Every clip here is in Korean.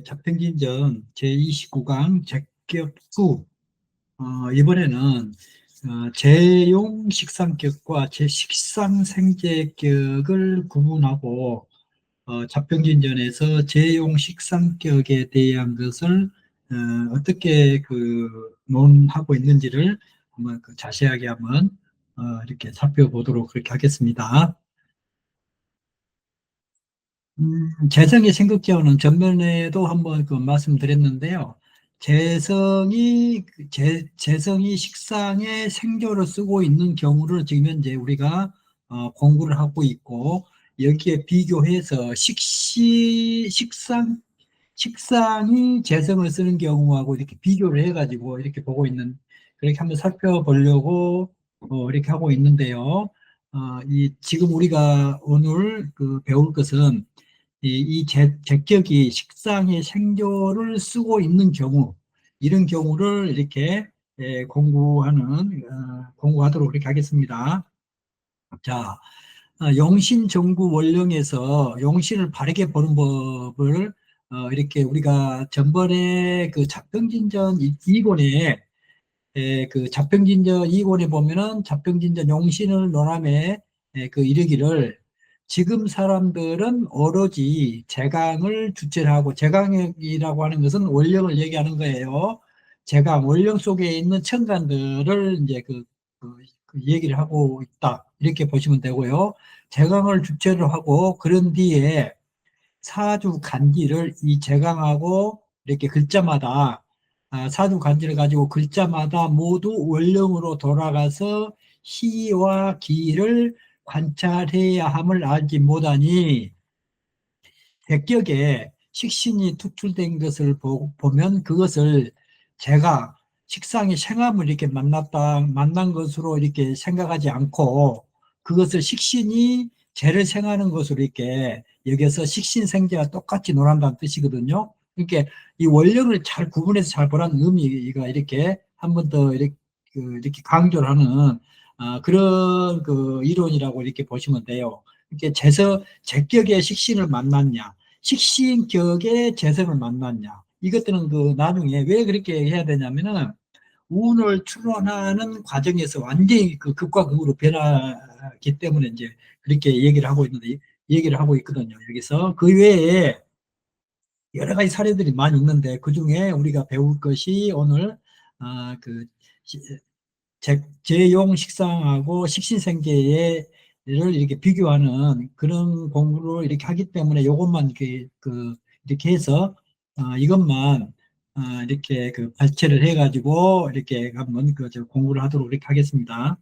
자평진전 제29강 제격구 이번에는 제용 식상격과 제식상생제격을 구분하고 자평진전에서 제용 식상격에 대한 것을 어떻게 논하고 있는지를 한번 자세하게 한번 이렇게 살펴보도록 그렇게 하겠습니다. 재성의 생극기호는 전면에도 한번 말씀드렸는데요. 재성이 식상의 생조를 쓰고 있는 경우를 지금 현재 우리가 공부를 하고 있고, 여기에 비교해서 식상이 재성을 쓰는 경우하고 이렇게 비교를 해가지고 이렇게 보고 그렇게 한번 살펴보려고 이렇게 하고 있는데요. 지금 우리가 오늘 배울 것은 제격이 식상의 생조를 쓰고 있는 경우, 이런 경우를 이렇게 공부하도록 그렇게 하겠습니다. 자, 용신정구 원령에서 용신을 바르게 보는 법을 이렇게 우리가 전번에 자평진전 2권에 자평진전 2권에 보면은 자평진전 용신을 논함에 이르기를, 지금 사람들은 오로지 제강을 주체를 하고, 제강이라고 하는 것은 원령을 얘기하는 거예요. 제강, 원령 속에 있는 천간들을 이제 얘기를 하고 있다, 이렇게 보시면 되고요. 제강을 주체로 하고, 그런 뒤에 사주 간지를 이 제강하고 이렇게 글자마다 사주 간지를 가지고 글자마다 모두 원령으로 돌아가서 희와 기를 관찰해야 함을 알지 못하니, 백격에 식신이 투출된 것을 보면 그것을 제가 식상의 생암을 이렇게 만난 것으로 이렇게 생각하지 않고, 그것을 식신이 죄를 생하는 것으로 이렇게 여기서 식신생죄와 똑같이 논한다는 뜻이거든요. 그러니까 이 원령을 잘 구분해서 잘 보라는 의미가 이렇게 한 번 더 이렇게 강조를 하는 그런 이론이라고 이렇게 보시면 돼요. 이렇게 제격의 식신을 만났냐, 식신격의 재성을 만났냐, 이것들은 나중에 왜 그렇게 해야 되냐면은 운을 추론하는 과정에서 완전히 극과 극으로 변하기 때문에 이제 그렇게 얘기를 하고 있거든요. 여기서 그 외에 여러 가지 사례들이 많이 있는데, 그 중에 우리가 배울 것이 오늘 아, 그 제용 식상하고 식신생계를 이렇게 비교하는 그런 공부를 이렇게 하기 때문에, 이것만 이렇게 해서 이것만 이렇게 발췌를 해가지고 이렇게 한번 공부를 하도록 이렇게 하겠습니다.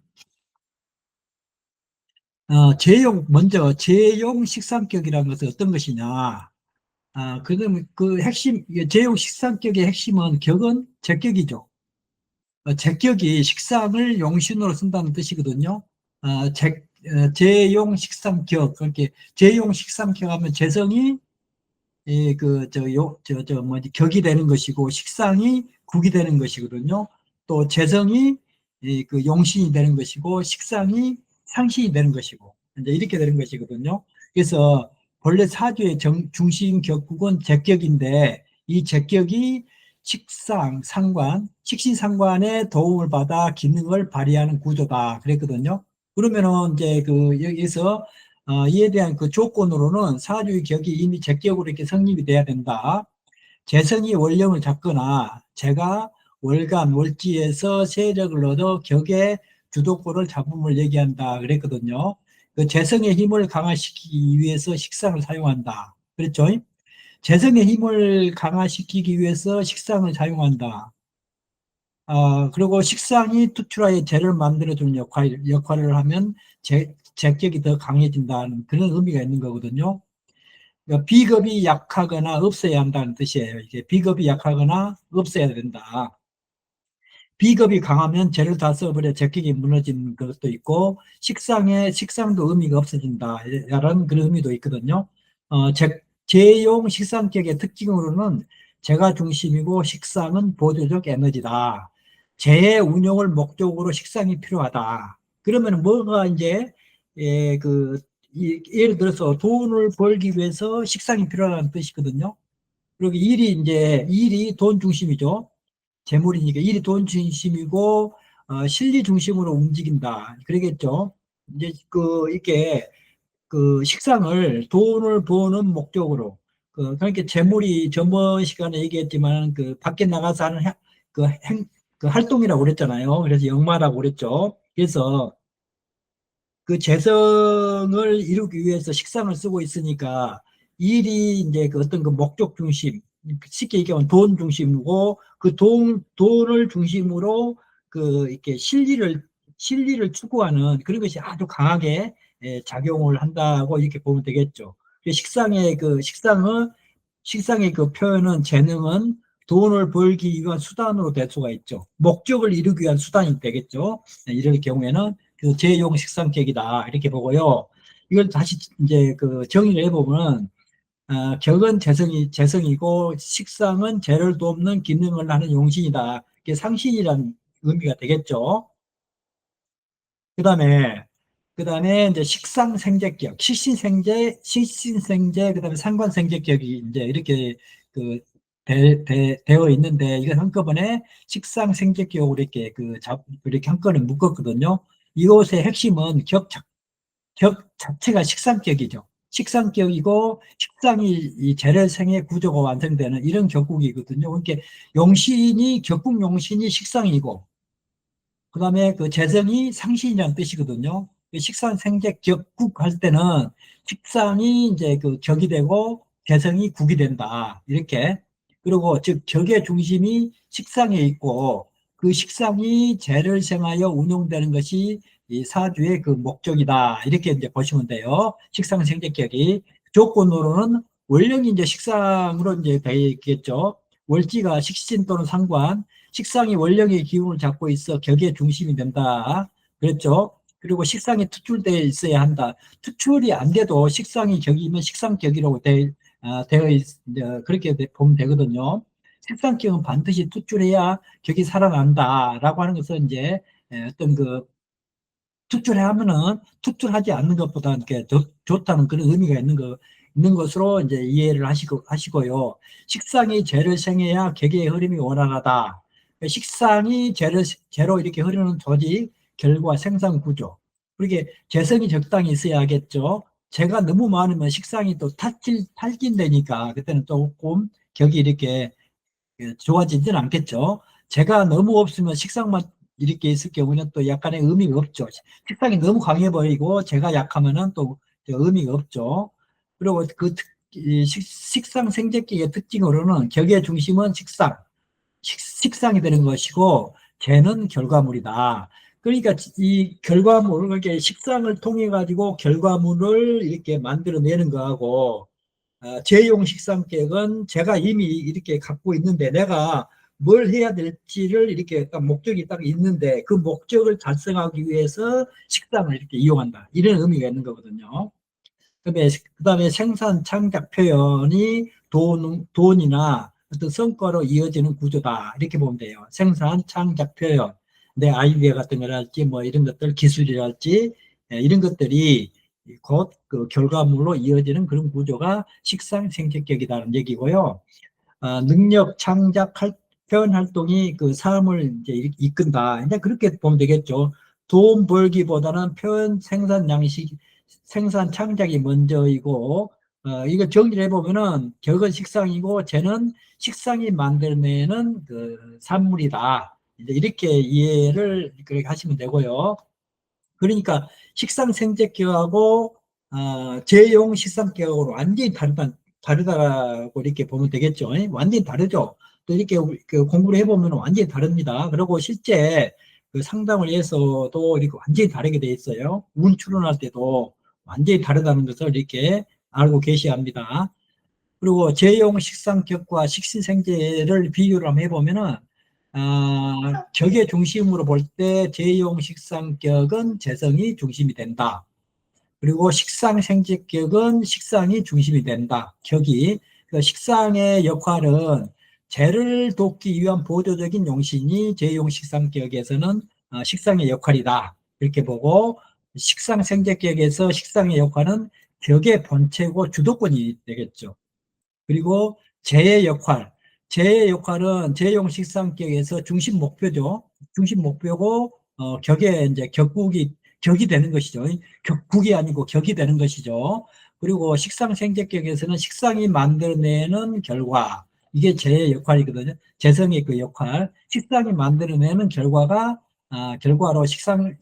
먼저 제용 식상격이라는 것은 어떤 것이냐? 그러면 제용 식상격의 핵심은 격은 제격이죠. 제격이 식상을 용신으로 쓴다는 뜻이거든요. 제용 식상격, 그렇게 제용 식상격 하면 재성이 격이 되는 것이고, 식상이 국이 되는 것이거든요. 또 재성이 용신이 되는 것이고, 식상이 상신이 되는 것이고, 이제 이렇게 되는 것이거든요. 그래서 본래 사주의 중심 격국은 제격인데, 이 제격이 식신상관의 도움을 받아 기능을 발휘하는 구조다, 그랬거든요. 그러면은 이제 여기서 이에 대한 조건으로는 사주의 격이 이미 제격으로 이렇게 성립이 돼야 된다. 재성이 원령을 잡거나 제가 월간 월지에서 세력을 얻어 격의 주도권을 잡음을 얘기한다, 그랬거든요. 그 재성의 힘을 강화시키기 위해서 식상을 사용한다, 그랬죠. 재성의 힘을 강화시키기 위해서 식상을 사용한다. 그리고 식상이 투출하여 재를 만들어주는 역할을 하면 제격이 더 강해진다는 그런 의미가 있는 거거든요. 그러니까 비겁이 약하거나 없어야 한다는 뜻이에요. 이게 비겁이 약하거나 없어야 된다. 비겁이 강하면 재를 다 써버려 제격이 무너지는 것도 있고, 식상도 의미가 없어진다, 라는 그런 의미도 있거든요. 제용 식상격의 특징으로는 재가 중심이고 식상은 보조적 에너지다. 재의 운용을 목적으로 식상이 필요하다. 그러면 뭐가 이제 예를 들어서 돈을 벌기 위해서 식상이 필요하다는 뜻이거든요. 그리고 일이 돈 중심이죠. 재물이니까 일이 돈 중심이고, 실리 중심으로 움직인다. 그러겠죠. 이제 이게 식상을 돈을 버는 목적으로, 그러니까 재물이 저번 시간에 얘기했지만 밖에 나가서 하는 활동이라고 그랬잖아요. 그래서 역마라고 그랬죠. 그래서 그 재성을 이루기 위해서 식상을 쓰고 있으니까 일이 이제 어떤 목적 중심, 쉽게 얘기하면 돈 중심이고, 돈을 중심으로 이렇게 실리를 추구하는 그런 것이 아주 강하게 작용을 한다고 이렇게 보면 되겠죠. 그 식상의 그 표현은, 재능은 돈을 벌기 위한 수단으로 될 수가 있죠. 목적을 이루기 위한 수단이 되겠죠. 이럴 경우에는 재용 식상격이다 이렇게 보고요. 이걸 다시 이제 정의를 해보면, 격은 재성이고 식상은 재를 돕는 기능을 하는 용신이다. 이게 상신이라는 의미가 되겠죠. 그다음에 이제 식상생재격, 식신생재, 그다음에 상관생재격이 이제 이렇게 그 되어 있는데, 이걸 한꺼번에 식상생재격으로 이렇게 이렇게 한꺼번에 묶었거든요. 이것의 핵심은 격 자체가 식상격이죠. 식상격이고, 식상이 이 재래생의 구조가 완성되는 이런 격국이거든요. 그러니까 격국 용신이 식상이고, 그 다음에 재성이 상신이라는 뜻이거든요. 식상 생재 격국 할 때는 식상이 이제 격이 되고 재성이 국이 된다. 이렇게. 그리고 즉 격의 중심이 식상에 있고, 그 식상이 재를 생하여 운용되는 것이 이 사주의 목적이다. 이렇게 이제 보시면 돼요. 식상 생재 격이. 조건으로는 원령이 이제 식상으로 이제 되겠죠. 월지가 식신 또는 상관, 식상이 원령의 기운을 잡고 있어 격의 중심이 된다. 그랬죠. 그리고 식상이 투출되어 있어야 한다. 투출이 안 돼도 식상이 격이면 식상격이라고 그렇게 보면 되거든요. 식상격은 반드시 투출해야 격이 살아난다라고 하는 것은 이제 어떤 투출하면은 투출하지 않는 것보다 이렇게 좋다는 그런 의미가 있는 것으로 이제 이해를 하시고요. 식상이 재를 생해야 객의 흐름이 원활하다. 식상이 재로 이렇게 흐르는 조직, 결과, 생산 구조. 그렇게 재성이 적당히 있어야겠죠. 재가 너무 많으면 식상이 또 탈진되니까 그때는 조금 격이 이렇게 좋아지진 않겠죠. 재가 너무 없으면 식상만 이렇게 있을 경우는 또 약간의 의미가 없죠. 식상이 너무 강해 보이고 재가 약하면은 또 의미가 없죠. 그리고 이 식상 생재기의 특징으로는 격의 중심은 식상이 되는 것이고, 재는 결과물이다. 그러니까 이 결과물, 그렇게 식상을 통해 가지고 결과물을 이렇게 만들어내는 거하고, 재용 식상격은 제가 이미 이렇게 갖고 있는데, 내가 뭘 해야 될지를 이렇게 딱 목적이 딱 있는데, 그 목적을 달성하기 위해서 식상을 이렇게 이용한다. 이런 의미가 있는 거거든요. 그다음에 생산 창작 표현이 돈이나 어떤 성과로 이어지는 구조다. 이렇게 보면 돼요. 생산 창작 표현. 내 아이디어 같은 거랄지, 뭐 이런 것들, 기술이랄지, 이런 것들이 곧 결과물로 이어지는 그런 구조가 식상생태격이라는 얘기고요. 능력, 창작, 표현 활동이 삶을 이제 이끈다. 이제 그렇게 보면 되겠죠. 돈 벌기보다는 표현, 생산 창작이 먼저이고, 이거 정리를 해보면은 격은 식상이고 재는 식상이 만들어내는 산물이다. 이제 이렇게 이해를 그렇게 하시면 되고요. 그러니까 식상생재격하고 재용 식상격하고 완전히 다르다고 이렇게 보면 되겠죠. 완전히 다르죠. 또 이렇게 공부를 해보면 완전히 다릅니다. 그리고 실제 상담을 해서도 이렇게 완전히 다르게 돼 있어요. 운 추론할 때도 완전히 다르다는 것을 이렇게 알고 계셔야 합니다. 그리고 재용 식상격과 식신생재를 비교를 한번 해보면은, 격의 중심으로 볼 때 재용 식상격은 재성이 중심이 된다. 그리고 식상생재격은 식상이 중심이 된다. 격이. 식상의 역할은 재를 돕기 위한 보조적인 용신이 재용 식상격에서는 식상의 역할이다. 이렇게 보고, 식상생재격에서 식상의 역할은 격의 본체고 주도권이 되겠죠. 그리고 재의 역할. 재의 역할은 재용 식상격에서 중심 목표죠. 중심 목표고, 격에 이제 격이 되는 것이죠. 국이 아니고 격이 되는 것이죠. 그리고 식상 생제격에서는 식상이 만들어내는 결과. 이게 재의 역할이거든요. 재성의 그 역할. 식상이 만들어내는 결과가, 결과로 식상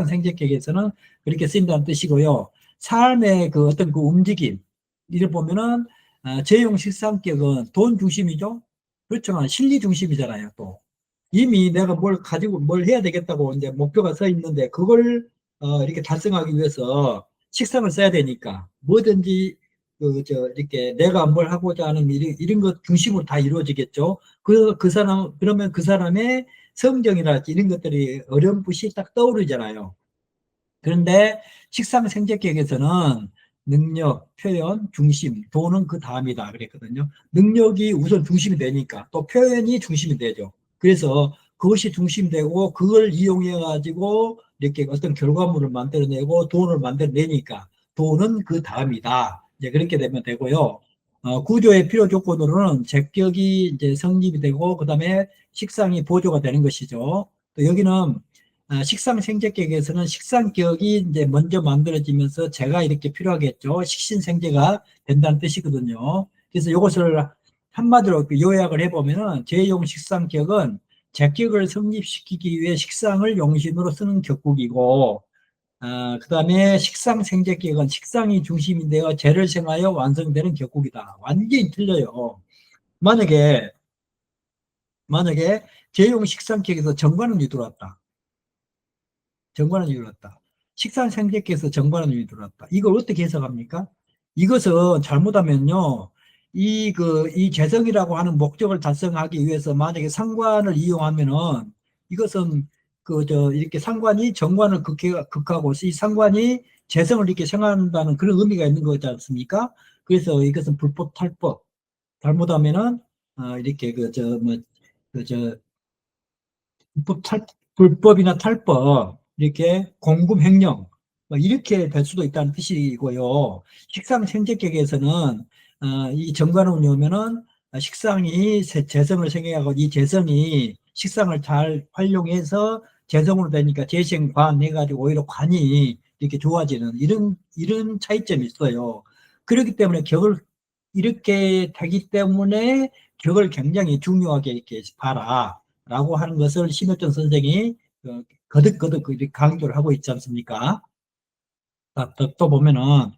생제격에서는 그렇게 쓰인다는 뜻이고요. 삶의 그 어떤 그 움직임. 이를 보면은 재용 식상격은 돈 중심이죠. 그렇지만 실리 중심이잖아요. 또 이미 내가 뭘 가지고 뭘 해야 되겠다고 이제 목표가 서 있는데 그걸 이렇게 달성하기 위해서 식상을 써야 되니까 뭐든지 이렇게 내가 뭘 하고자 하는 이런 것 중심으로 다 이루어지겠죠. 그 사람 그러면 그 사람의 성정이랄지 이런 것들이 어렴풋이 딱 떠오르잖아요. 그런데 식상 생제격에서는 능력, 표현, 중심, 도는 그 다음이다 그랬거든요. 능력이 우선 중심이 되니까 또 표현이 중심이 되죠. 그래서 그것이 중심되고 그걸 이용해 가지고 이렇게 어떤 결과물을 만들어내고 돈을 만들어내니까 돈은 그 다음이다. 이제 그렇게 되면 되고요. 구조의 필요 조건으로는 제격이 이제 성립이 되고 그다음에 식상이 보조가 되는 것이죠. 또 여기는 식상 생제격에서는 식상격이 이제 먼저 만들어지면서 재가 이렇게 필요하겠죠. 식신생제가 된다는 뜻이거든요. 그래서 이것을 한마디로 요약을 해보면은 재용 식상격은 제격을 성립시키기 위해 식상을 용신으로 쓰는 격국이고, 그다음에 식상 생제격은 식상이 중심이 되어 재를 생하여 완성되는 격국이다. 완전히 틀려요. 만약에 재용 식상격에서 정관운이 들어왔다. 정관원이 들어왔다. 식상 생태계에서 정관원이 들어왔다. 이걸 어떻게 해석합니까? 이것은 잘못하면요, 이 재성이라고 하는 목적을 달성하기 위해서 만약에 상관을 이용하면은 이것은 이렇게 상관이 정관을 극하고 이 상관이 재성을 이렇게 생각한다는 그런 의미가 있는 거지 않습니까? 그래서 이것은 불법 탈법. 잘못하면은, 이렇게 불법 불법이나 탈법, 이렇게 공금횡령, 뭐 이렇게 될 수도 있다는 뜻이고요. 식상 생제격에서는 이 정관운이 오면은 식상이 재성을 생겨하고 이 재성이 식상을 잘 활용해서 재성으로 되니까 재생관 해가지고 오히려 관이 이렇게 좋아지는 이런 차이점이 있어요. 그렇기 때문에 격을 이렇게 되기 때문에 격을 굉장히 중요하게 이렇게 봐라. 라고 하는 것을 심효정 선생이 거듭 이렇게 강조를 하고 있지 않습니까? 또 보면은,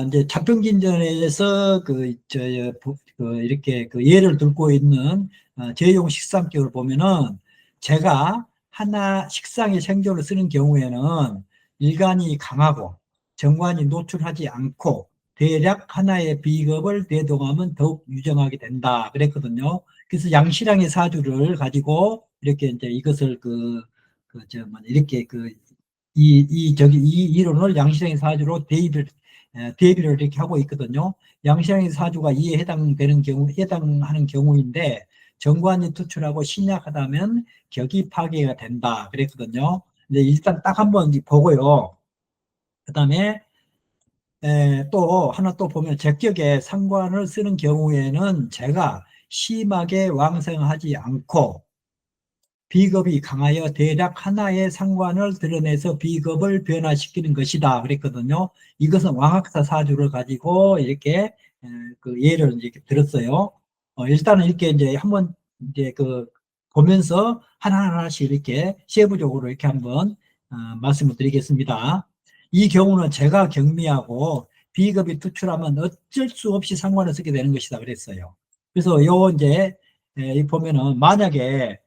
이제 자평진전에서 이렇게 그 예를 들고 있는 제용 식상격을 보면은 제가 하나 식상의 생존을 쓰는 경우에는 일간이 강하고 정관이 노출하지 않고 대략 하나의 비겁을 대동하면 더욱 유정하게 된다 그랬거든요. 그래서 양실향의 사주를 가지고 이렇게 이제 이것을 이렇게 이 이론을 양실향의 사주로 대비를 이렇게 하고 있거든요. 양실향의 사주가 이에 해당하는 경우인데 정관이 투출하고 신약하다면 격이 파괴가 된다 그랬거든요. 근데 일단 딱 한번 보고요. 그다음에 또 하나 또 보면 제격에 상관을 쓰는 경우에는 제가 심하게 왕성하지 않고 비겁이 강하여 대략 하나의 상관을 드러내서 비겁을 변화시키는 것이다 그랬거든요. 이것은 왕학사 사주를 가지고 이렇게 그 예를 이렇게 들었어요. 일단은 이렇게 이제 한번 이제 보면서 하나하나씩 이렇게 세부적으로 이렇게 한번 말씀을 드리겠습니다. 이 경우는 제가 경미하고 비겁이 투출하면 어쩔 수 없이 상관을 쓰게 되는 것이다 그랬어요. 그래서 요 이제 보면은 만약에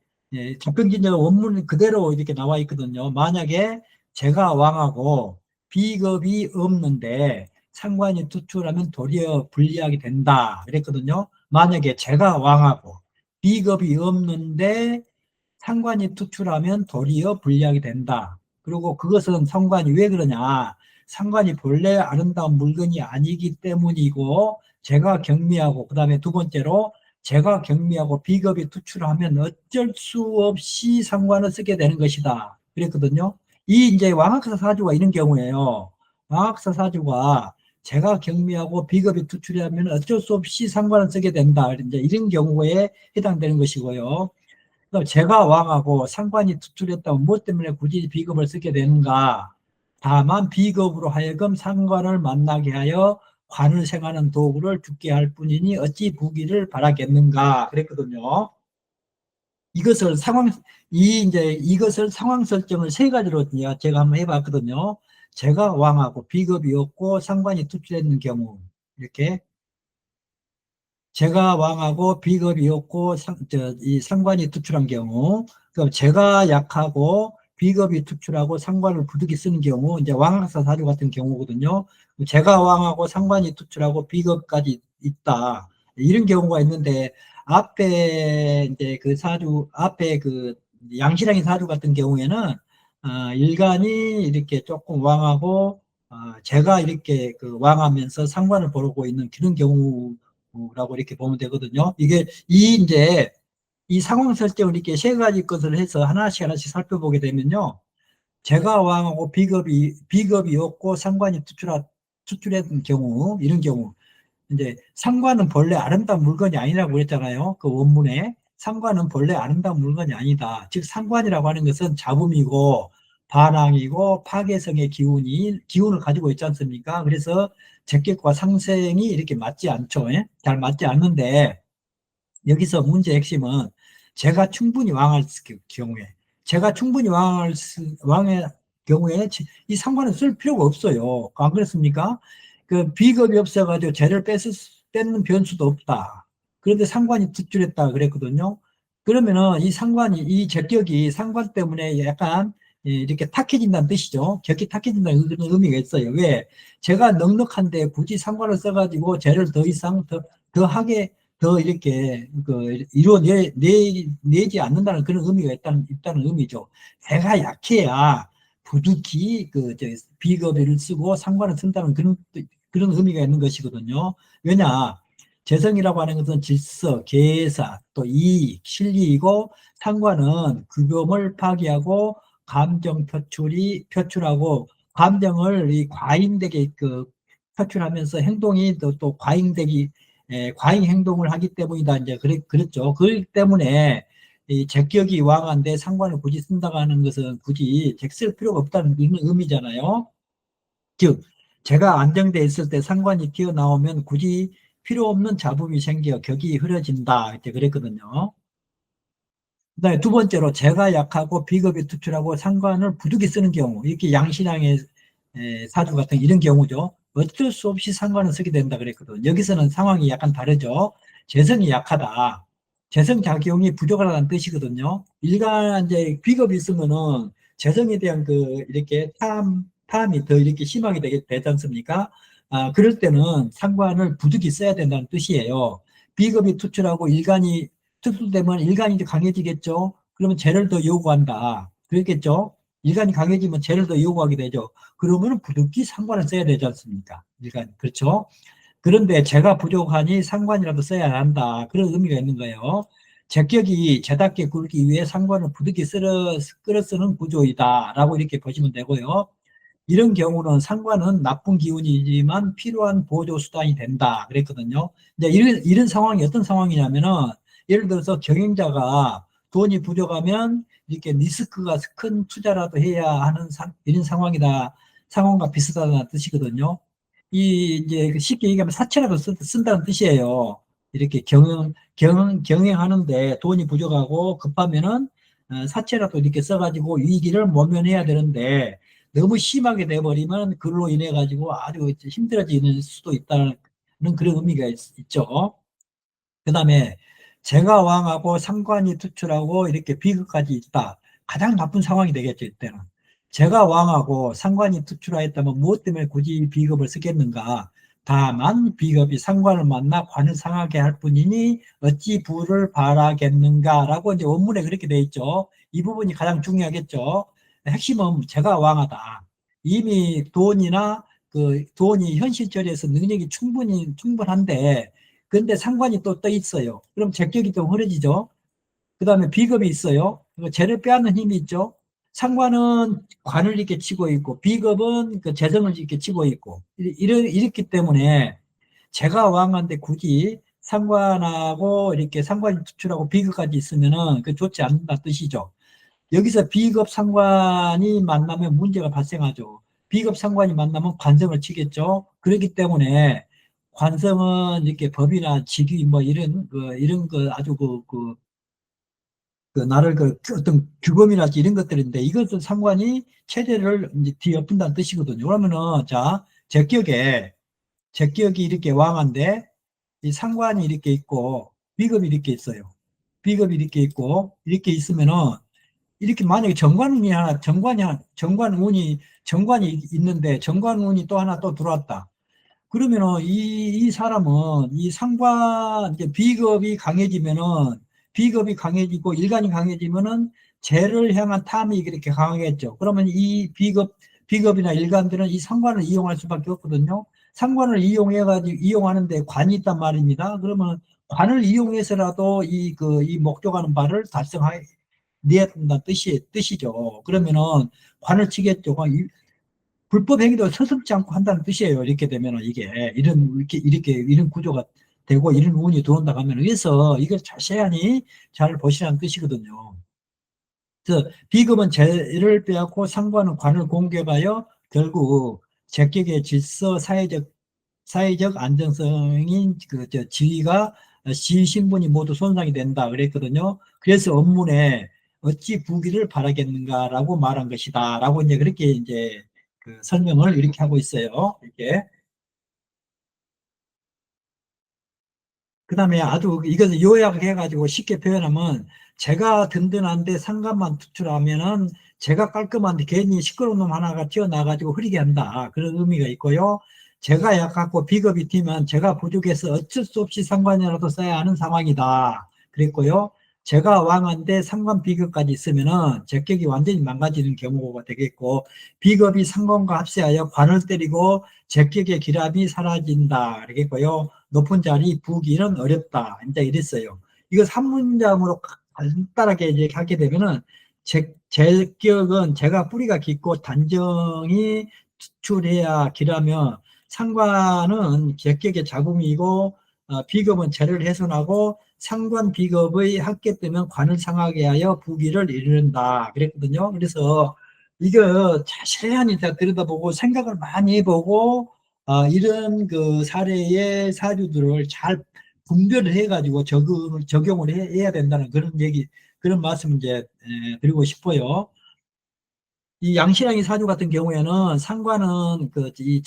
자평진전 원문 그대로 이렇게 나와 있거든요. 만약에 제가 왕하고 비겁이 없는데 상관이 투출하면 도리어 불리하게 된다 그랬거든요. 만약에 제가 왕하고 비겁이 없는데 상관이 투출하면 도리어 불리하게 된다. 그리고 그것은 상관이 왜 그러냐? 상관이 본래 아름다운 물건이 아니기 때문이고 제가 경미하고 그다음에 두 번째로 제가 경미하고 비겁이 투출하면 어쩔 수 없이 상관을 쓰게 되는 것이다. 그랬거든요. 이 이제 왕학사 사주가 이런 경우에요. 왕학사 사주가 제가 경미하고 비겁이 투출하면 어쩔 수 없이 상관을 쓰게 된다. 이제 이런 경우에 해당되는 것이고요. 그럼 제가 왕하고 상관이 투출했다면 무엇 때문에 굳이 비겁을 쓰게 되는가? 다만 비겁으로 하여금 상관을 만나게 하여 관을 생하는 도구를 죽게 할 뿐이니 어찌 부귀를 바라겠는가? 그랬거든요. 이것을 상황, 이것을 상황 설정을 세 가지로 제가 한번 해봤거든요. 제가 왕하고 비겁이 없고 상관이 투출했는 경우, 이렇게. 제가 왕하고 비겁이 없고 이 상관이 투출한 경우, 그럼 제가 약하고 비겁이 투출하고 상관을 부득이 쓰는 경우, 이제 왕학사 사주 같은 경우거든요. 제가 왕하고 상관이 투출하고 비겁까지 있다. 이런 경우가 있는데, 앞에 이제 그 사주, 앞에 그 양신랑의 사주 같은 경우에는, 일간이 이렇게 조금 왕하고, 제가 이렇게 그 왕하면서 상관을 보고 있는 그런 경우라고 이렇게 보면 되거든요. 이게 이제 이 상황 설정을 이렇게 세 가지 것을 해서 하나씩 하나씩 살펴보게 되면요. 제가 왕하고 비겁이 없고 상관이 투출했던 경우, 이런 경우. 이제 상관은 본래 아름다운 물건이 아니라고 그랬잖아요. 그 원문에. 상관은 본래 아름다운 물건이 아니다. 즉, 상관이라고 하는 것은 잡음이고, 반항이고, 파괴성의 기운을 가지고 있지 않습니까? 그래서 적격과 상생이 이렇게 맞지 않죠. 예? 잘 맞지 않는데, 여기서 문제 핵심은 제가 충분히 왕할 경우에, 제가 충분히 왕의 경우에 이 상관을 쓸 필요가 없어요. 안 그렇습니까? 그 비겁이 없어가지고 죄를 뺏는 변수도 없다. 그런데 상관이 특출했다 그랬거든요. 그러면은 이 적격이 상관 때문에 약간 이렇게 탁해진다는 뜻이죠. 격이 탁해진다는 그런 의미가 있어요. 왜? 제가 넉넉한데 굳이 상관을 써가지고 죄를 더 이상 더 하게 더 이렇게 내지 않는다는 그런 의미가 있다는 의미죠. 제가 약해야 부득이 비거리를 쓰고 상관을 쓴다는 그런 의미가 있는 것이거든요. 왜냐? 재성이라고 하는 것은 질서, 계사, 또 이익, 실리이고, 상관은 규범을 파기하고 감정 표출하고 감정을 이 과잉되게 표출하면서 행동이 또 과잉 행동을 하기 때문이다. 이제 그랬죠. 그렇기 때문에 이 적격이 왕한데 상관을 굳이 쓴다고 하는 것은 굳이 적쓸 필요가 없다는 의미잖아요. 즉, 제가 안정돼 있을 때 상관이 튀어나오면 굳이 필요 없는 잡음이 생겨 격이 흐려진다. 이렇게 그랬거든요. 그다음에 두 번째로 제가 약하고 비겁이 투출하고 상관을 부득이 쓰는 경우, 이렇게 양신앙의 사주 같은 이런 경우죠. 어쩔 수 없이 상관을 쓰게 된다 그랬거든. 여기서는 상황이 약간 다르죠. 재성이 약하다. 재성 작용이 부족하다는 뜻이거든요. 일간 이제 비겁이 있으면은 재성에 대한 이렇게 탐이 더 이렇게 심하게 되지 않습니까? 그럴 때는 상관을 부득이 써야 된다는 뜻이에요. 비겁이 투출하고 일간이 특수되면 일간이 이제 강해지겠죠. 그러면 죄를 더 요구한다. 그렇겠죠. 일간이 강해지면 죄를 더 요구하게 되죠. 그러면 부득이 상관을 써야 되지 않습니까? 일간 그렇죠. 그런데 죄가 부족하니 상관이라도 써야 한다. 그런 의미가 있는 거예요. 제격이 죄답게 굴기 위해 상관을 부득이 끌어 쓰는 구조이다라고 이렇게 보시면 되고요. 이런 경우는 상관은 나쁜 기운이지만 필요한 보조 수단이 된다 그랬거든요. 이제 이런 상황이 어떤 상황이냐면은, 예를 들어서 경영자가 돈이 부족하면 이렇게 리스크가 큰 투자라도 해야 하는 이런 상황과 비슷하다는 뜻이거든요. 이제 쉽게 얘기하면 사채라도 쓴다는 뜻이에요. 이렇게 경영하는데 돈이 부족하고 급하면은 사채라도 이렇게 써가지고 위기를 모면해야 되는데, 너무 심하게 돼버리면 그로 인해 가지고 아주 힘들어지는 수도 있다는 그런 의미가 있죠. 그 다음에 제가 왕하고 상관이 투출하고 이렇게 비극까지 있다. 가장 나쁜 상황이 되겠죠, 이때는. 제가 왕하고 상관이 투출하였다면 무엇 때문에 굳이 비겁을 쓰겠는가? 다만 비겁이 상관을 만나 관을 상하게 할 뿐이니 어찌 부를 바라겠는가라고 이제 원문에 그렇게 돼 있죠. 이 부분이 가장 중요하겠죠. 핵심은 제가 왕하다. 이미 돈이 현실처리해서 능력이 충분한데, 근데 상관이 또 떠 있어요. 그럼 제격이 좀 흐려지죠. 그 다음에 비겁이 있어요. 그리고 죄를 빼앗는 힘이 있죠. 상관은 관을 이렇게 치고 있고 비겁은 그 재성을 이렇게 치고 있고 이렇기 때문에 제가 왕한테 굳이 상관하고 이렇게 상관이 투출하고 비겁까지 있으면은 그 좋지 않다 뜻이죠. 여기서 비겁 상관이 만나면 문제가 발생하죠. 비겁 상관이 만나면 관성을 치겠죠. 그렇기 때문에 관성은 이렇게 법이나 직위 뭐 이런 거 아주 나를 어떤 규범이랄지 이런 것들인데 이것은 상관이 체제를 이제 뒤엎은다는 뜻이거든요. 그러면은 자, 제 기억이 이렇게 왕한데 이 상관이 이렇게 있고 비겁이 이렇게 있어요. 비겁이 이렇게 있고 이렇게 있으면은 이렇게 만약에 정관이 있는데 정관운이 또 하나 또 들어왔다. 그러면은 이 사람은 이 상관 이제 비겁이 강해지고 일간이 강해지면은 죄를 향한 탐이 그렇게 강하겠죠. 그러면 이 비겁이나 일간들은 이 상관을 이용할 수밖에 없거든요. 상관을 이용하는데 관이 있단 말입니다. 그러면 관을 이용해서라도 이 목적하는 바를 달성해야 된다는 뜻이죠. 그러면은 관을 치겠죠. 불법 행위도 서슴지 않고 한다는 뜻이에요. 이렇게 되면은 이게 이런 구조가 되고 이런 운이 들어온다 하면 그래서 이걸 자세히 잘 보시라는 뜻이거든요. 그래서 비급은 죄를 빼앗고 상관은 관을 공격하여 결국 제격의 질서 사회적 안정성인 지위가 지위신분이 모두 손상이 된다 그랬거든요. 그래서 업문에 어찌 부귀를 바라겠는가라고 말한 것이다라고 이제 그렇게 이제 그 설명을 이렇게 하고 있어요. 이렇게. 그다음에 아주 이것을 요약해가지고 쉽게 표현하면 제가 든든한데 상관만 투출하면은 제가 깔끔한데 괜히 시끄러운 놈 하나가 튀어나와가지고 흐리게 한다. 그런 의미가 있고요. 제가 약하고 비겁이 튀면 제가 부족해서 어쩔 수 없이 상관이라도 써야 하는 상황이다. 그랬고요. 제가 왕한데 상관 비겁까지 있으면은 제격이 완전히 망가지는 경우가 되겠고 비겁이 상관과 합세하여 관을 때리고 제격의 기람이 사라진다. 그러겠고요. 높은 자리 부기는 어렵다. 이제 이랬어요. 이거 3문장으로 간단하게 이제 하게 되면은 제 기억은 제가 뿌리가 깊고 단정히 추출해야 기라면 상관은 객격의 자궁이고 비겁은 재를 훼손하고 상관 비겁의 합계 때면 관을 상하게 하여 부기를 이른다 그랬거든요. 그래서 이거 자세히 다 들여다보고 생각을 많이 해보고 이런 그 사례의 사주들을 잘 분별을 해가지고 적용을 해야 된다는 그런 말씀 이제 드리고 싶어요. 이 양신앙이 사주 같은 경우에는 상관은 이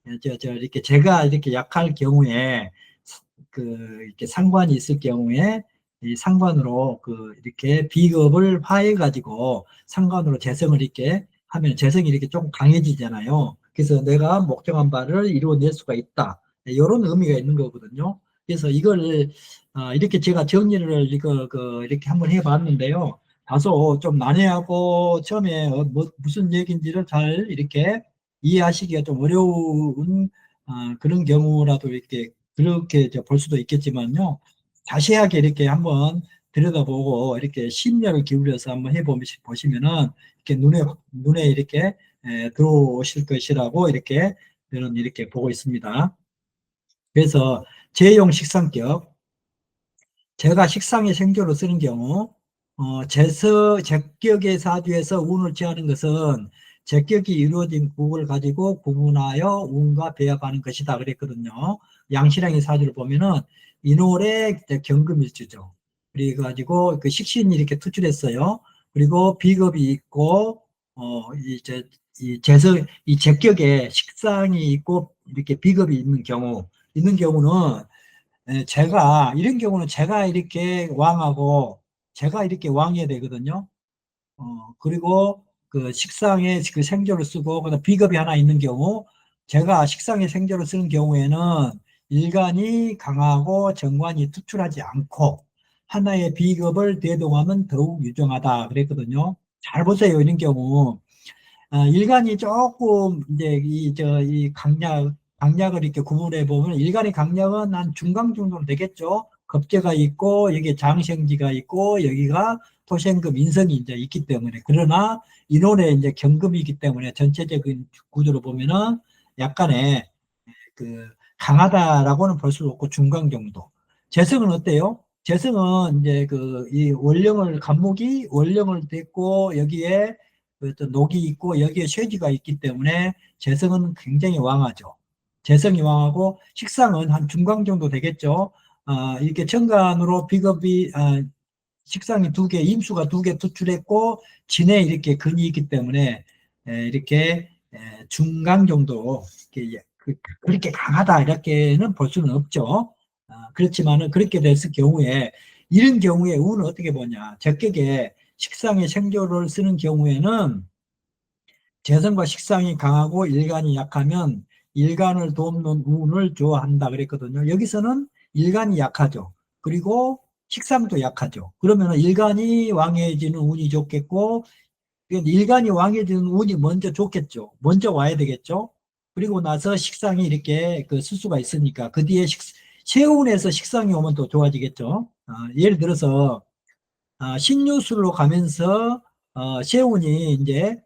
이렇게 제가 이렇게 약할 경우에 이렇게 상관이 있을 경우에 이 상관으로 이렇게 비겁을 화해 가지고 상관으로 재성을 이렇게 하면 재성이 이렇게 조금 강해지잖아요. 그래서 내가 목적한 바를 이루어낼 수가 있다. 이런 의미가 있는 거거든요. 그래서 이걸 이렇게 제가 정리를 이렇게 한번 해봤는데요. 다소 좀 난해하고 처음에 무슨 얘기인지를 잘 이렇게 이해하시기가 좀 어려운 그런 경우라도 이렇게 그렇게 볼 수도 있겠지만요. 자세하게 이렇게 한번 들여다보고 이렇게 심려를 기울여서 한번 보시면은 이렇게 눈에 이렇게 들어오실 것이라고 저는 이렇게 보고 있습니다. 그래서 제용 식상격 제가 식상의 생조로 쓰는 경우 제격의 사주에서 운을 취하는 것은 제격이 이루어진 국을 가지고 구분하여 운과 배합하는 것이다 그랬거든요. 양신랑의 사주를 보면은 인월에 경금일주죠. 그래가지고 그 식신이 이렇게 투출했어요. 그리고 비겁이 있고 이 제격에 식상이 있고 이렇게 비겁이 있는 경우는 이런 경우는 제가 이렇게 왕하고 제가 이렇게 왕해야 되거든요. 그리고 그 식상에 그 생조를 쓰고 그다음 비겁이 하나 있는 경우 제가 식상에 생조를 쓰는 경우에는 일간이 강하고 정관이 투출하지 않고 하나의 비겁을 대동하면 더욱 유정하다 그랬거든요. 잘 보세요. 이런 경우 일간이 조금 이제 이 강약을 이렇게 구분해 보면 일간의 강약은 한 중강 정도 되겠죠. 겁재가 있고 여기에 장생지가 있고 여기가 토생금 인성이 이제 있기 때문에, 그러나 인혼의 이제 경금이기 때문에 전체적인 구조로 보면은 약간의 그 강하다라고는 볼 수 없고 중간 정도. 재성은 어때요? 재성은 이제 그 이 원령을 간목이 원령을 댔고 여기에 그 어떤 녹이 있고 여기에 쇠지가 있기 때문에 재성은 굉장히 왕하죠. 재성이 왕하고 식상은 한 중간 정도 되겠죠. 이렇게 정관으로 비겁이 식상이 두 개, 임수가 두 개 투출했고 진에 이렇게 근이 있기 때문에 이렇게 중간 정도 이렇게 그렇게 강하다 이렇게는 볼 수는 없죠. 그렇지만은 그렇게 됐을 경우에 이런 경우에 운은 어떻게 보냐? 적격에 식상의 생조를 쓰는 경우에는 재성과 식상이 강하고 일간이 약하면 일간을 돕는 운을 좋아한다 그랬거든요. 여기서는 일간이 약하죠. 그리고 식상도 약하죠. 그러면 일간이 왕해지는 운이 좋겠고, 일간이 왕해지는 운이 먼저 좋겠죠. 먼저 와야 되겠죠. 그리고 나서 식상이 이렇게 그 수수가 있으니까 그 뒤에 세운에서 식상이 오면 또 좋아지겠죠. 예를 들어서 신유술로 가면서 세운이 이제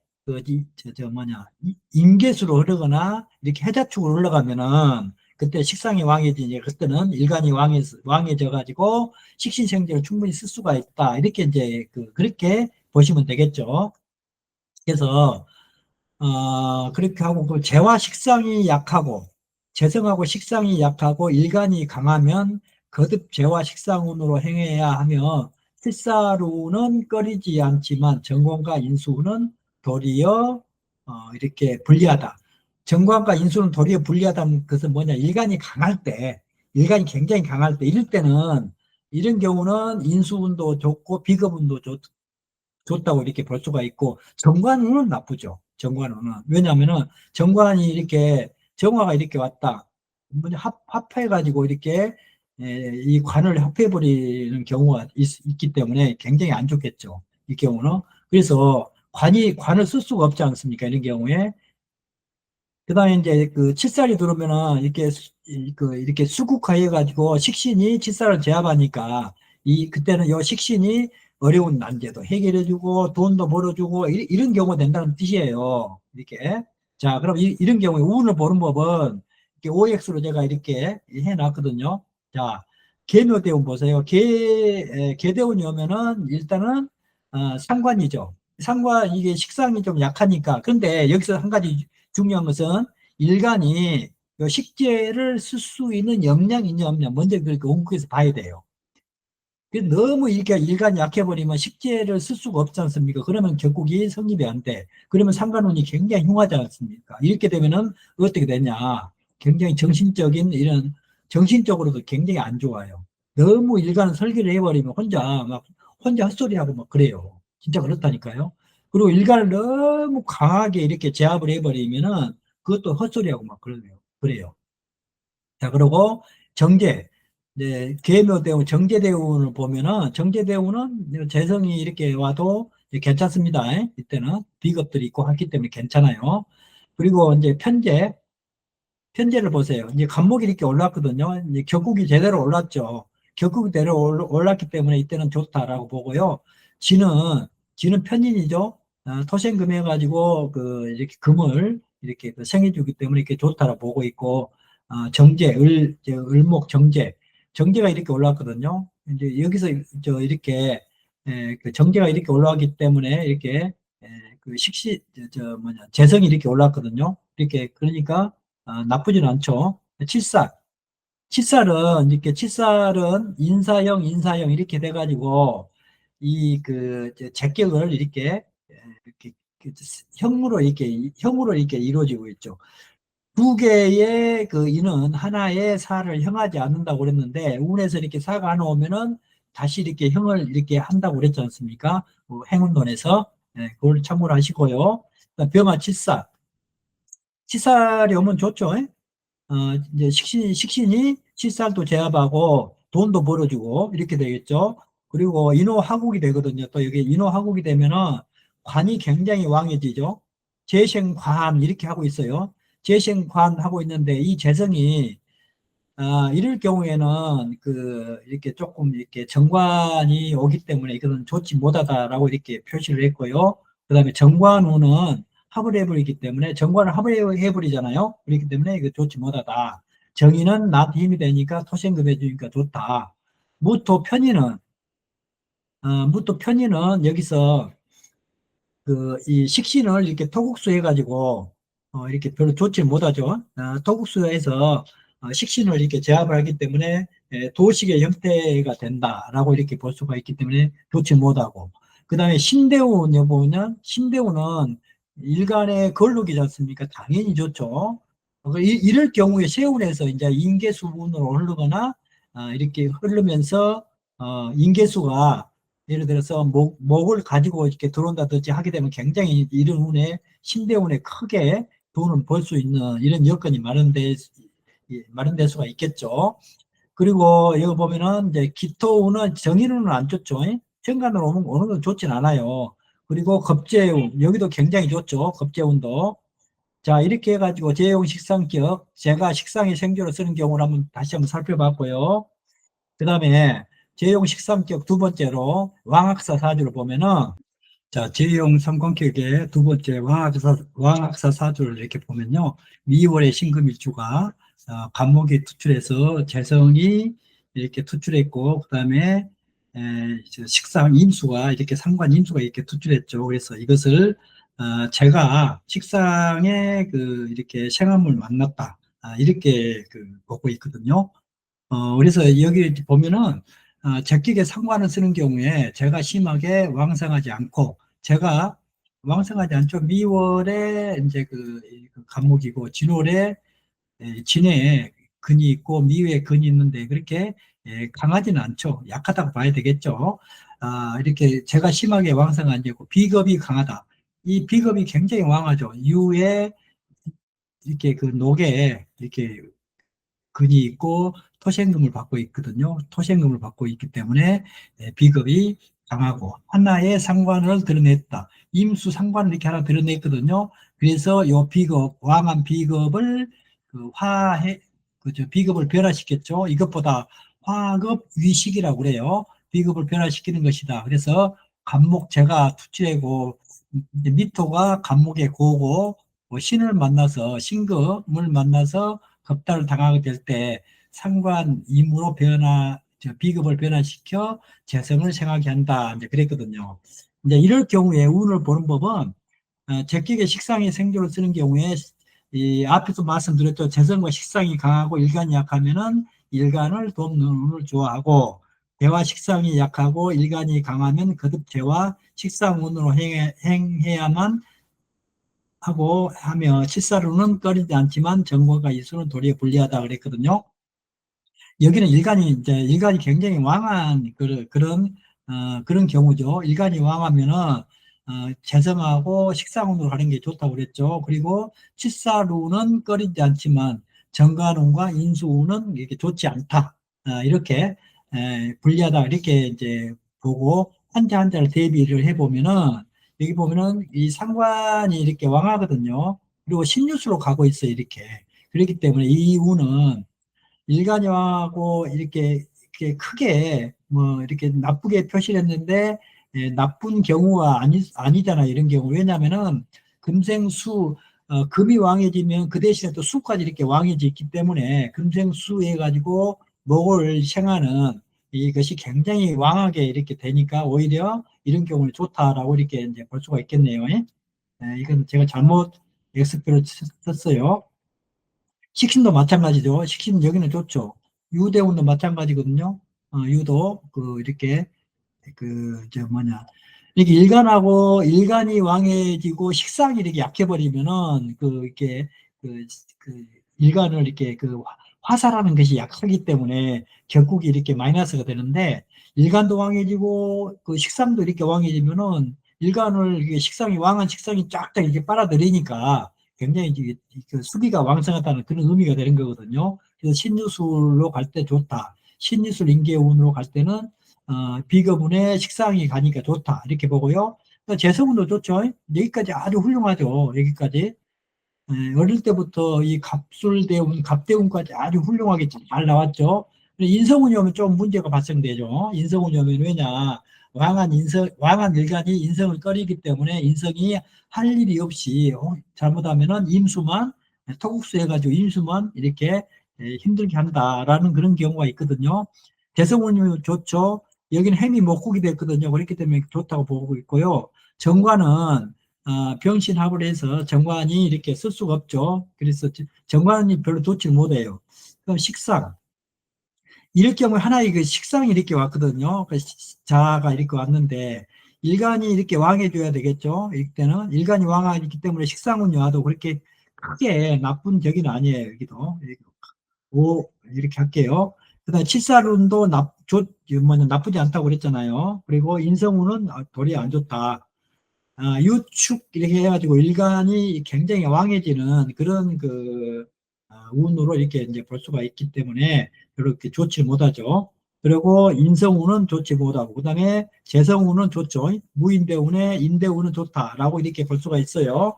저 뭐냐 임계수로 흐르거나 이렇게 해자축으로 흘러가면은 그때 식상이 왕해지니 그때는 일간이 왕해져 가지고 식신생제를 충분히 쓸 수가 있다 이렇게 이제 그렇게 보시면 되겠죠. 그래서 그렇게 하고, 그 재와 식상이 약하고, 재성하고 식상이 약하고, 일간이 강하면 거듭 재와 식상운으로 행해야 하며, 필사루는 꺼리지 않지만, 정관과 인수는 도리어, 이렇게 불리하다. 정관과 인수는 도리어 불리하다는 것은 뭐냐, 일간이 강할 때, 일간이 굉장히 강할 때, 이럴 때는, 이런 경우는 인수운도 좋고, 비겁운도 좋다고 이렇게 볼 수가 있고, 정관운은 나쁘죠. 정관운은. 왜냐하면은 정관이 이렇게 정화가 이렇게 왔다. 뭐냐 합해가지고 이렇게 이 관을 합해버리는 경우가 있기 때문에 굉장히 안 좋겠죠. 이 경우는. 그래서 관을 쓸 수가 없지 않습니까? 이런 경우에. 그 다음에 이제 그 칠살이 들어오면은 이렇게 이렇게 수국화해 가지고 식신이 칠살을 제압하니까 그때는 요 식신이 어려운 난제도 해결해주고 돈도 벌어주고 이런 경우가 된다는 뜻이에요. 이렇게. 자, 그럼 이런 경우에 운을 보는 법은 이렇게 OX로 제가 이렇게 해놨거든요. 자, 계묘대운 보세요. 계대운이 오면은 일단은 상관이죠. 상관 이게 식상이 좀 약하니까. 그런데 여기서 한 가지 중요한 것은 일간이 요 식재를 쓸 수 있는 역량이 있냐 없냐 먼저 그렇게 원국에서 봐야 돼요. 너무 이렇게 일간이 약해버리면 식재를 쓸 수가 없지 않습니까? 그러면 결국이 성립이 안 돼. 그러면 상관운이 굉장히 흉하지 않습니까? 이렇게 되면은 어떻게 되냐? 굉장히 정신적인 이런 정신적으로도 굉장히 안 좋아요. 너무 일간을 설계를 해버리면 혼자 헛소리하고 막 그래요. 진짜 그렇다니까요. 그리고 일간을 너무 강하게 이렇게 제압을 해버리면은 그것도 헛소리하고 막 그래요. 자, 그리고 정제. 네, 계묘대운, 정제대운을 보면은, 정제대운은 재성이 이렇게 와도 괜찮습니다. 이때는 비겁들이 있고 하기 때문에 괜찮아요. 그리고 이제 편제를 보세요. 이제 간목이 이렇게 올랐거든요. 이제 격국이 제대로 올랐죠. 격국이 제대로 올랐기 때문에 이때는 좋다라고 보고요. 지는, 지는 편인이죠. 토생금 해가지고, 이렇게 금을 이렇게 생해주기 때문에 이렇게 좋다라고 보고 있고, 을목 정제. 정제가 이렇게 올라왔거든요. 이제 여기서 이렇게, 정제가 이렇게 올라왔기 때문에 이렇게, 재성이 이렇게 올라왔거든요. 이렇게, 그러니까, 나쁘진 않죠. 칠살. 칠살은 인사형 이렇게 돼가지고, 제격을 이렇게, 형으로 이렇게 이루어지고 있죠. 두 개의 인은 하나의 사를 형하지 않는다고 그랬는데, 운에서 이렇게 사가 하나 오면은 다시 이렇게 형을 이렇게 한다고 그랬지 않습니까? 행운론에서. 그걸 참고로 하시고요. 병화 칠살. 칠살이 오면 좋죠. 이제 식신이 칠살도 제압하고 돈도 벌어주고 이렇게 되겠죠. 그리고 인호하국이 되거든요. 또 여기 인호하국이 되면은 관이 굉장히 왕해지죠. 재생관 이렇게 하고 있어요. 재생관 하고 있는데 이 재성이 이럴 경우에는 이렇게 조금 이렇게 정관이 오기 때문에 이것은 좋지 못하다라고 이렇게 표시를 했고요. 그 다음에 정관우는 합을 해버리기 때문에 정관을 합을 해버리잖아요. 그렇기 때문에 이거 좋지 못하다. 정의는 나한테 힘이 되니까 토생금 해주니까 좋다. 무토 편의는 무토 편의는 여기서 이 식신을 이렇게 토국수 해가지고, 이렇게 별로 좋지 못하죠. 토국수에서 식신을 이렇게 제압을 하기 때문에 도식의 형태가 된다라고 이렇게 볼 수가 있기 때문에 좋지 못하고. 그 다음에 신대우 여보면, 신대우는 일간의 걸룩이지 않습니까? 당연히 좋죠. 이럴 경우에 세운에서 이제 인계수분으로 흐르거나, 이렇게 흐르면서, 인계수가 예를 들어서 목을 가지고 이렇게 들어온다든지 하게 되면 굉장히 이런 운에 신대운에 크게 돈을 벌 수 있는 이런 여건이 마련될 수가 있겠죠. 그리고 여기 보면은 이제 기토운은 정인운은 안 좋죠. 정관으로 오는 건 좋진 않아요. 그리고 겁재운 여기도 굉장히 좋죠. 겁재운도. 자, 이렇게 해가지고 재용 식상격 제가 식상의 생조로 쓰는 경우를 다시 한번 살펴봤고요. 그 다음에 제용 식상격 두 번째로 왕학사 사주를 보면은, 자, 제용 삼광격의 두 번째 왕학사 사주를 이렇게 보면요. 미월의 신금일주가 간목이 투출해서 재성이 이렇게 투출했고, 그 다음에 식상 임수가 이렇게 상관 임수가 이렇게 투출했죠. 그래서 이것을 제가 식상에 이렇게 생합을 만났다. 이렇게 보고 있거든요. 그래서 여기 보면은, 적격에 상관을 쓰는 경우에 제가 심하게 왕성하지 않고, 제가 왕성하지 않죠. 미월에 이제 그 간목이고, 진월에, 진해에 근이 있고, 미외에 근이 있는데, 그렇게 강하지는 않죠. 약하다고 봐야 되겠죠. 이렇게 제가 심하게 왕성하지 않고, 비겁이 강하다. 이 비겁이 굉장히 왕하죠. 유에 이렇게 녹에 이렇게 근이 있고 토생금을 받고 있거든요. 토생금을 받고 있기 때문에 비겁이 강하고 하나의 상관을 드러냈다. 임수 상관을 이렇게 하나 드러냈거든요. 그래서 요 비겁, 왕한 비겁을 비겁을 변화시켰죠. 이것보다 화급 위식이라고 그래요. 비겁을 변화시키는 것이다. 그래서 간목 제가 투치하고 미토가 간목에 고고 신을 만나서 신금을 만나서 겁달을 당하게 될 때 상관 임으로 비급을 변화시켜 재성을 생하게 한다. 이제 그랬거든요. 이제 이럴 경우에 운을 보는 법은 적격의 식상의 생조를 쓰는 경우에 이 앞에서 말씀드렸죠. 재성과 식상이 강하고 일간이 약하면은 일간을 돕는 운을 좋아하고 대화 식상이 약하고 일간이 강하면 거듭 재와 식상 운으로 행해야만 하고 하며 칠사로는 꺼리지 않지만 정과가 이수는 도리에 불리하다 그랬거든요. 여기는 일간이 굉장히 왕한 그런 경우죠. 일간이 왕하면은 재성하고 식상운으로 하는 게 좋다고 그랬죠. 그리고 칠사루는 꺼리지 않지만 정관운과 인수운은 이렇게 좋지 않다. 이렇게 불리하다 이렇게 이제 보고 한자 한자를 대비를 해보면은 여기 보면은 이 상관이 이렇게 왕하거든요. 그리고 신유수로 가고 있어요. 이렇게. 그렇기 때문에 이 운은 일간여하고 이렇게 크게 뭐 이렇게 나쁘게 표시를 했는데 나쁜 경우가 아니잖아요. 이런 경우. 왜냐면은 금생수, 금이 왕해지면 그 대신에 또 수까지 이렇게 왕해지 있기 때문에 금생수 해가지고 목을 생하는 이것이 굉장히 왕하게 이렇게 되니까 오히려 이런 경우는 좋다라고 이렇게 이제 볼 수가 있겠네요. 이건 제가 잘못 X표를 썼어요. 식신도 마찬가지죠. 식신 여기는 좋죠. 유대운도 마찬가지거든요. 유도 이렇게 저 뭐냐 이렇게 일간이 왕해지고 식상이 이렇게 약해버리면은 이렇게 그, 그 일간을 이렇게 화살하는 것이 약하기 때문에 결국이 이렇게 마이너스가 되는데 일간도 왕해지고 식상도 이렇게 왕해지면은 일간을 이게 왕한 식상이 쫙쫙 이렇게 빨아들이니까 굉장히 수비가 왕성하다는 그런 의미가 되는 거거든요. 그래서 신유술로 갈 때 좋다. 신유술 인계운으로 갈 때는 비거분에 식상이 가니까 좋다. 이렇게 보고요. 재성운도 좋죠. 여기까지 아주 훌륭하죠. 여기까지. 어릴 때부터 이 갑술대운, 갑대운까지 아주 훌륭하게 잘 나왔죠. 인성운이 오면 좀 문제가 발생되죠. 인성운이 오면 왜냐? 왕한 일간이 인성을 꺼리기 때문에 인성이 할 일이 없이 잘못하면은 임수만, 토국수 해가지고 임수만 이렇게 힘들게 한다라는 그런 경우가 있거든요. 대성운이 좋죠. 여기는 햄이 목국이 됐거든요. 그렇기 때문에 좋다고 보고 있고요. 정관은 병신합을 해서 정관이 이렇게 쓸 수가 없죠. 그래서 정관이 별로 좋지를 못해요. 그럼 식상. 이럴 경우에 하나의 그 식상이 이렇게 왔거든요. 그 자가 이렇게 왔는데, 일간이 이렇게 왕해줘야 되겠죠. 이때는 일간이 왕하기 때문에 식상운이 와도 그렇게 크게 나쁜 적이 아니에요. 여기도. 이렇게 할게요. 그 다음에 칠살운도 나쁘지 않다고 그랬잖아요. 그리고 인성운은 도리 안 좋다. 유축 이렇게 해가지고 일간이 굉장히 왕해지는 그런 운으로 이렇게 이제 볼 수가 있기 때문에 그렇게 좋지 못하죠. 그리고 인성운은 좋지 못하고, 그 다음에 재성운은 좋죠. 무인대운에 인대운은 좋다라고 이렇게 볼 수가 있어요.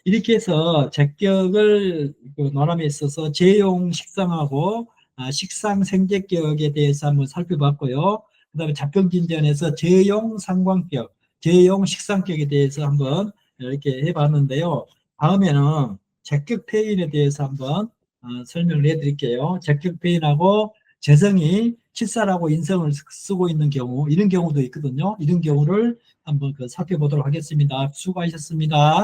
이렇게 해서 제격을 논함에 있어서 재용 식상하고 식상 생제격에 대해서 한번 살펴봤고요. 그 다음에 잡병진전에서 재용 상관격, 재용 식상격에 대해서 한번 이렇게 해봤는데요. 다음에는 제격 폐인에 대해서 한번 설명을 해드릴게요. 제격 폐인하고 재성이 칠살하고 인성을 쓰고 있는 경우, 이런 경우도 있거든요. 이런 경우를 한번 살펴보도록 하겠습니다. 수고하셨습니다.